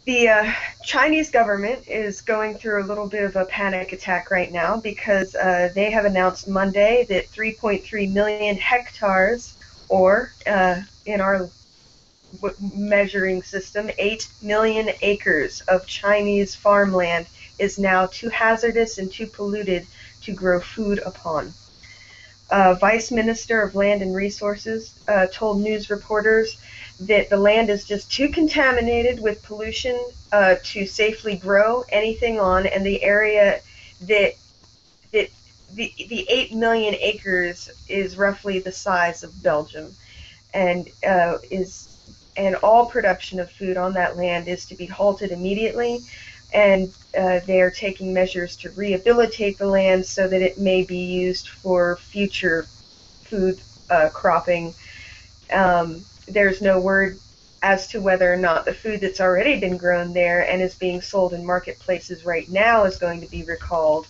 The Chinese government is going through a little bit of a panic attack right now because they have announced Monday that 3.3 million hectares, or in our measuring system, 8 million acres of Chinese farmland is now too hazardous and too polluted to grow food upon. Vice Minister of Land and Resources told news reporters that the land is just too contaminated with pollution to safely grow anything on, and the area that the 8 million acres is roughly the size of Belgium, and and all production of food on that land is to be halted immediately, and they are taking measures to rehabilitate the land so that it may be used for future food cropping. There's no word as to whether or not the food that's already been grown there and is being sold in marketplaces right now is going to be recalled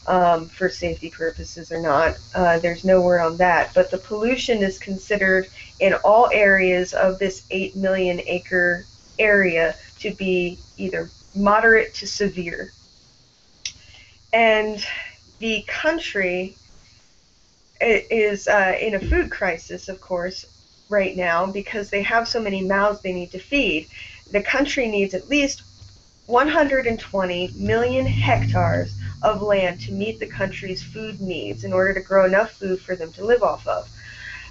for safety purposes or not. There's no word on that, but the pollution is considered in all areas of this 8 million acre area to be either moderate to severe. And the country is in a food crisis, of course, right now because they have so many mouths they need to feed. The country needs at least 120 million hectares of land to meet the country's food needs in order to grow enough food for them to live off of.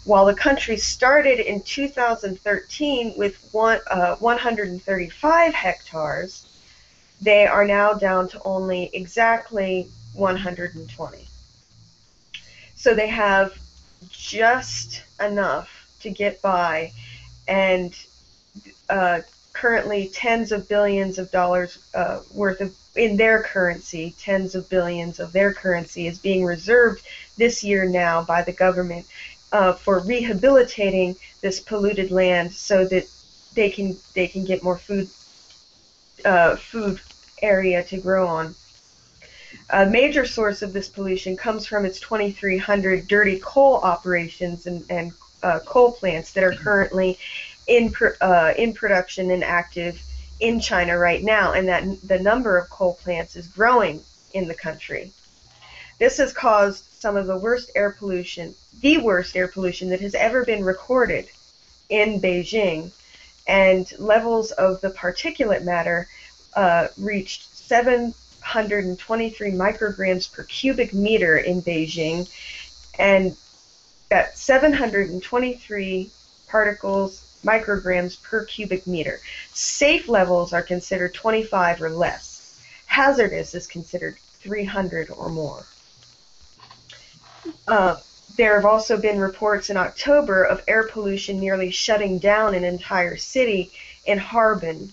While the country started in 2013 with 135 hectares, they are now down to only exactly 120. So they have just enough to get by, and currently tens of billions of dollars worth of, in their currency, tens of billions of their currency is being reserved this year now by the government for rehabilitating this polluted land so that they can get more food area to grow on. A major source of this pollution comes from its 2,300 dirty coal operations and coal plants that are currently in production and active in China right now, and that the number of coal plants is growing in the country. This has caused some of the worst air pollution that has ever been recorded in Beijing, and levels of the particulate matter reached 723 micrograms per cubic meter in Beijing, and that 723 micrograms per cubic meter. Safe levels are considered 25 or less. Hazardous is considered 300 or more. There have also been reports in October of air pollution nearly shutting down an entire city in Harbin,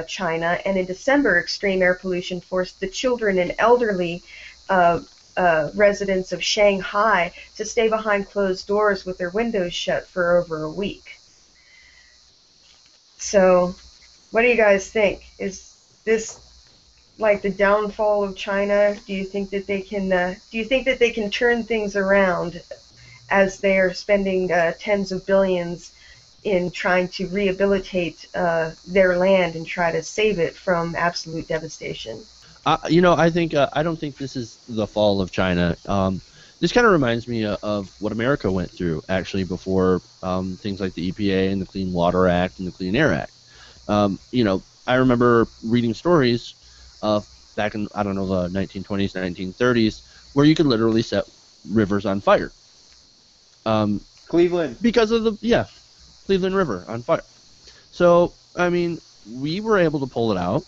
China, and in December, extreme air pollution forced the children and elderly residents of Shanghai to stay behind closed doors with their windows shut for over a week. So, what do you guys think? Is this like the downfall of China? Do you think that they can turn things around as they are spending tens of billions in trying to rehabilitate their land and try to save it from absolute devastation? I think I don't think this is the fall of China. This kind of reminds me of what America went through actually before things like the EPA and the Clean Water Act and the Clean Air Act. I remember reading stories back in, I don't know, the 1920s, 1930s, where you could literally set rivers on fire. Cleveland. Because of Cleveland River on fire. So, I mean, we were able to pull it out.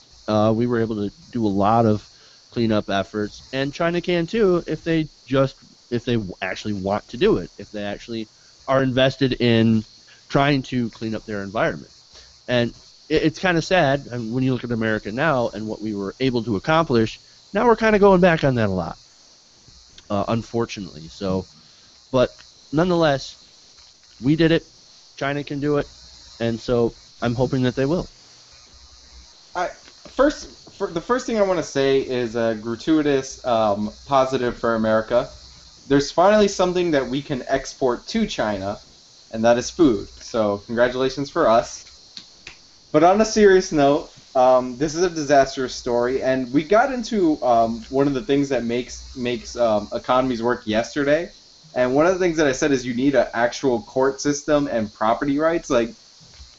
We were able to do a lot of cleanup efforts, and China can too if they actually want to do it, if they actually are invested in trying to clean up their environment. And it's kind of sad when you look at America now and what we were able to accomplish. Now we're kind of going back on that a lot, unfortunately. So, but nonetheless, we did it. China can do it, and so I'm hoping that they will. The first thing I want to say is a gratuitous positive for America. There's finally something that we can export to China, and that is food. So congratulations for us. But on a serious note, This is a disastrous story, and we got into one of the things that makes economies work yesterday. And one of the things that I said is you need an actual court system and property rights. Like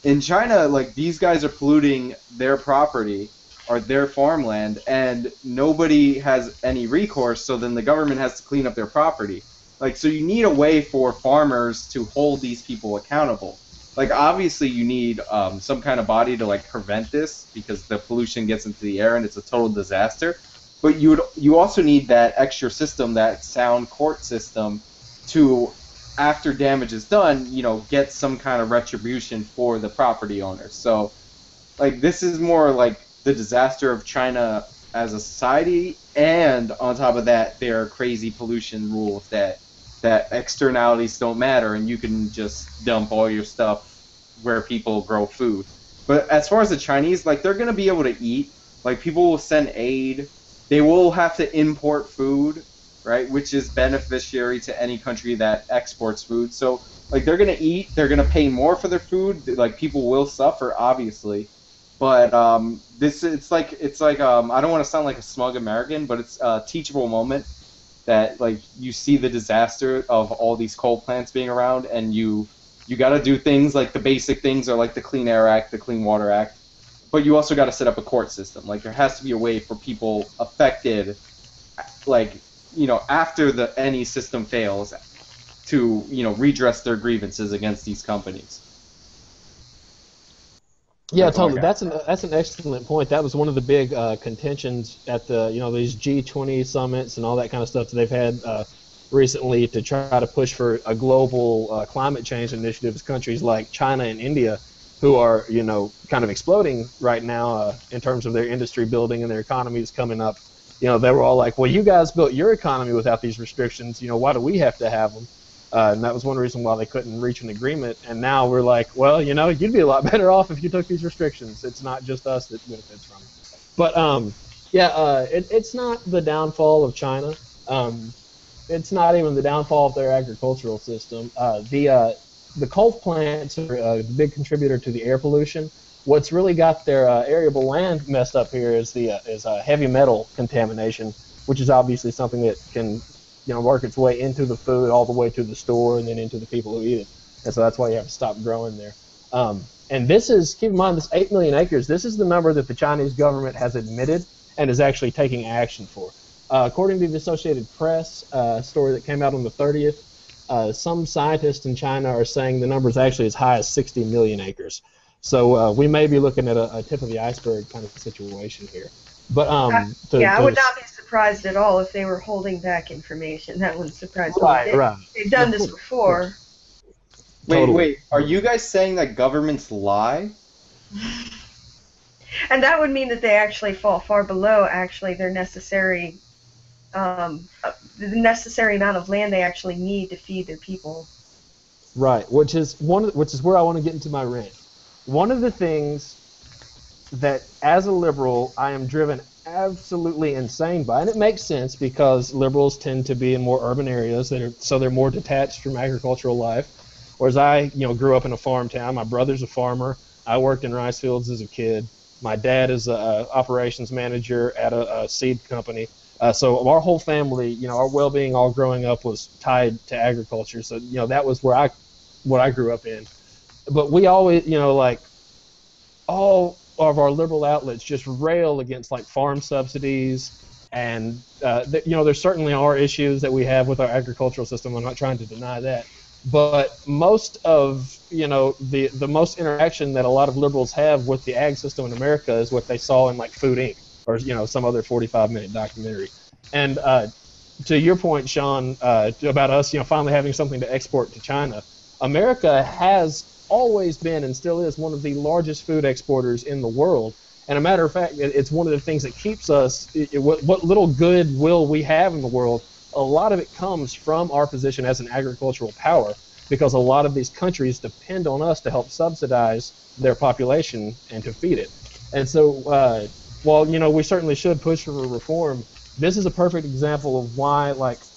in China, like these guys are polluting their property or their farmland, and nobody has any recourse. So then the government has to clean up their property. Like so, you need a way for farmers to hold these people accountable. Like obviously, you need some kind of body to like prevent this because the pollution gets into the air and it's a total disaster. But you also need that extra system, that sound court system, to after damage is done, get some kind of retribution for the property owners. So, like, this is more like the disaster of China as a society, and on top of that, there are crazy pollution rules that externalities don't matter, and you can just dump all your stuff where people grow food. But as far as the Chinese, like, they're gonna be able to eat. Like, people will send aid. They will have to import food, right, which is beneficiary to any country that exports food. So, like, they're going to eat, they're going to pay more for their food. Like, people will suffer, obviously. But it's like I don't want to sound like a smug American, but it's a teachable moment that, like, you see the disaster of all these coal plants being around, and you got to do things like the basic things are like the Clean Air Act, the Clean Water Act, but you also got to set up a court system. Like, there has to be a way for people affected, like, after any system fails, to redress their grievances against these companies. Yeah, totally. That's an excellent point. That was one of the big contentions at the these G20 summits and all that kind of stuff that they've had recently to try to push for a global climate change initiatives. Countries like China and India, who are kind of exploding right now in terms of their industry building and their economies coming up. They were all like, well, you guys built your economy without these restrictions. Why do we have to have them? And that was one reason why they couldn't reach an agreement. And now we're like, well, you'd be a lot better off if you took these restrictions. It's not just us that benefits from it. But, it's not the downfall of China. It's not even the downfall of their agricultural system. The coal plants are a big contributor to the air pollution. What's really got their arable land messed up here is heavy metal contamination, which is obviously something that can work its way into the food all the way to the store and then into the people who eat it. And so that's why you have to stop growing there. And this is, keep in mind, this 8 million acres, this is the number that the Chinese government has admitted and is actually taking action for. According to the Associated Press story that came out on the 30th, some scientists in China are saying the number is actually as high as 60 million acres. So we may be looking at a tip of the iceberg kind of situation here. But I would not be surprised at all if they were holding back information. That wouldn't surprise me. Right. They've done this before. Wait. Are you guys saying that governments lie? And that would mean that they actually fall far below their necessary the necessary amount of land they actually need to feed their people. Right, which is where I want to get into my rant. One of the things that, as a liberal, I am driven absolutely insane by, and it makes sense because liberals tend to be in more urban areas so they're more detached from agricultural life. Whereas I, grew up in a farm town. My brother's a farmer. I worked in rice fields as a kid. My dad is an operations manager at a seed company. So our whole family, our well-being all growing up was tied to agriculture. So, that was what I grew up in. But we always, all of our liberal outlets just rail against farm subsidies, and there certainly are issues that we have with our agricultural system. I'm not trying to deny that, but most of the most interaction that a lot of liberals have with the ag system in America is what they saw in Food Inc. or some other 45-minute documentary. And to your point, Sean, about us finally having something to export to China, America has always been and still is one of the largest food exporters in the world. And a matter of fact, it's one of the things that keeps us, what little goodwill we have in the world, a lot of it comes from our position as an agricultural power, because a lot of these countries depend on us to help subsidize their population and to feed it. And so while, we certainly should push for reform, this is a perfect example of why,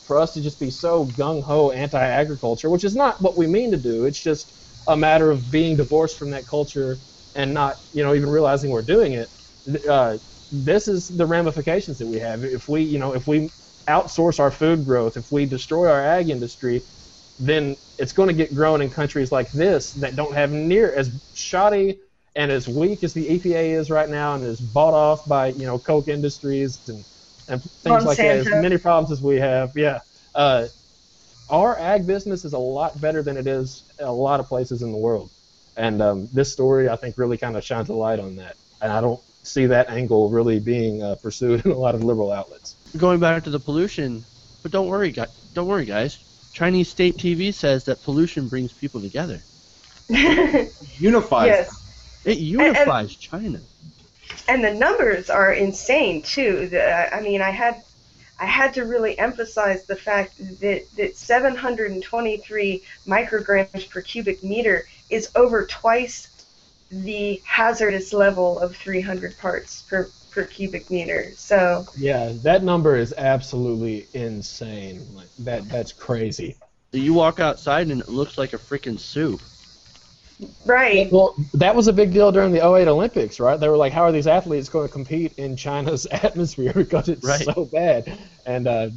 for us to just be so gung-ho anti-agriculture, which is not what we mean to do, it's just a matter of being divorced from that culture and not, even realizing we're doing it. this is the ramifications that we have. If we outsource our food growth, if we destroy our ag industry, then it's going to get grown in countries like this that don't have near as shoddy and as weak as the EPA is right now, and is bought off by Koch Industries and things like that. As many problems as we have, yeah. Our ag business is a lot better than it is a lot of places in the world, and this story I think really kind of shines a light on that. And I don't see that angle really being pursued in a lot of liberal outlets. Going back to the pollution, but don't worry, guys. Chinese state TV says that pollution brings people together. Unifies. Yes. It unifies China. And the numbers are insane too. I mean, I had to really emphasize the fact that 723 micrograms per cubic meter is over twice the hazardous level of 300 parts per cubic meter. So yeah, that number is absolutely insane. Like that's crazy. You walk outside and it looks like a freaking soup. Right. Well, that was a big deal during the 08 Olympics, right? They were like, how are these athletes going to compete in China's atmosphere because it's so bad? And they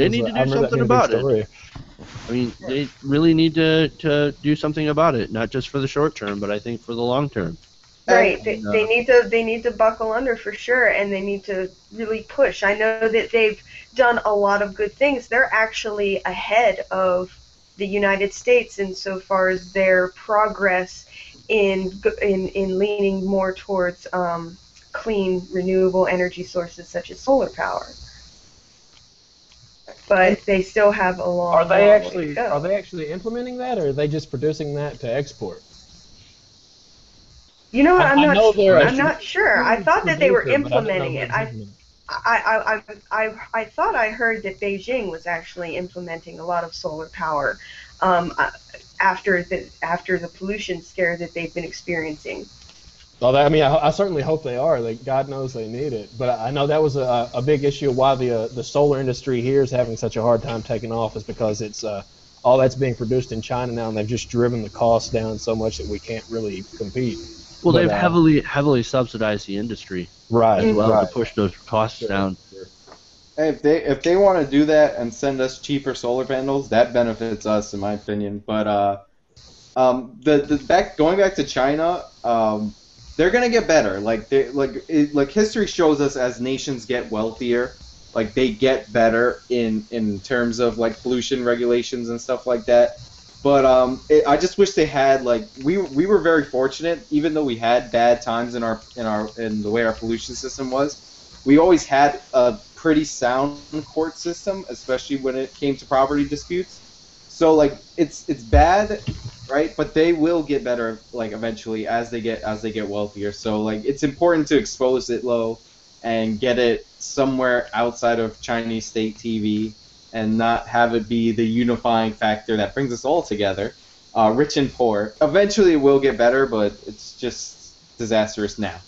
need to do something about it. I mean, they really need to do something about it, not just for the short term, but I think for the long term. Right. They need to buckle under for sure, and they need to really push. I know that they've done a lot of good things. They're actually ahead of the United States insofar as their progress in leaning more towards clean, renewable energy sources such as solar power. But they still have a long way to go. Are they actually implementing that, or are they just producing that to export? You know what? I'm not sure. I thought that they were implementing it. I thought I heard that Beijing was actually implementing a lot of solar power after the pollution scare that they've been experiencing. Well, I certainly hope they are. Like, God knows they need it. But I know that was a big issue of why the solar industry here is having such a hard time taking off, is because it's all that's being produced in China now, and they've just driven the cost down so much that we can't really compete. Well, they've heavily subsidized the industry, as well, to push those costs down. Sure. Hey, if they want to do that and send us cheaper solar panels, that benefits us, in my opinion. But going back to China, they're gonna get better. Like history shows us, as nations get wealthier, like they get better in terms of like pollution regulations and stuff like that. But I just wish they had, like, we were very fortunate, even though we had bad times in the way our pollution system was. We always had a pretty sound court system, especially when it came to property disputes. So like it's bad, right? But they will get better, like, eventually as they get wealthier. So like it's important to expose it low and get it somewhere outside of Chinese state TV, and not have it be the unifying factor that brings us all together, rich and poor. Eventually it will get better, but it's just disastrous now.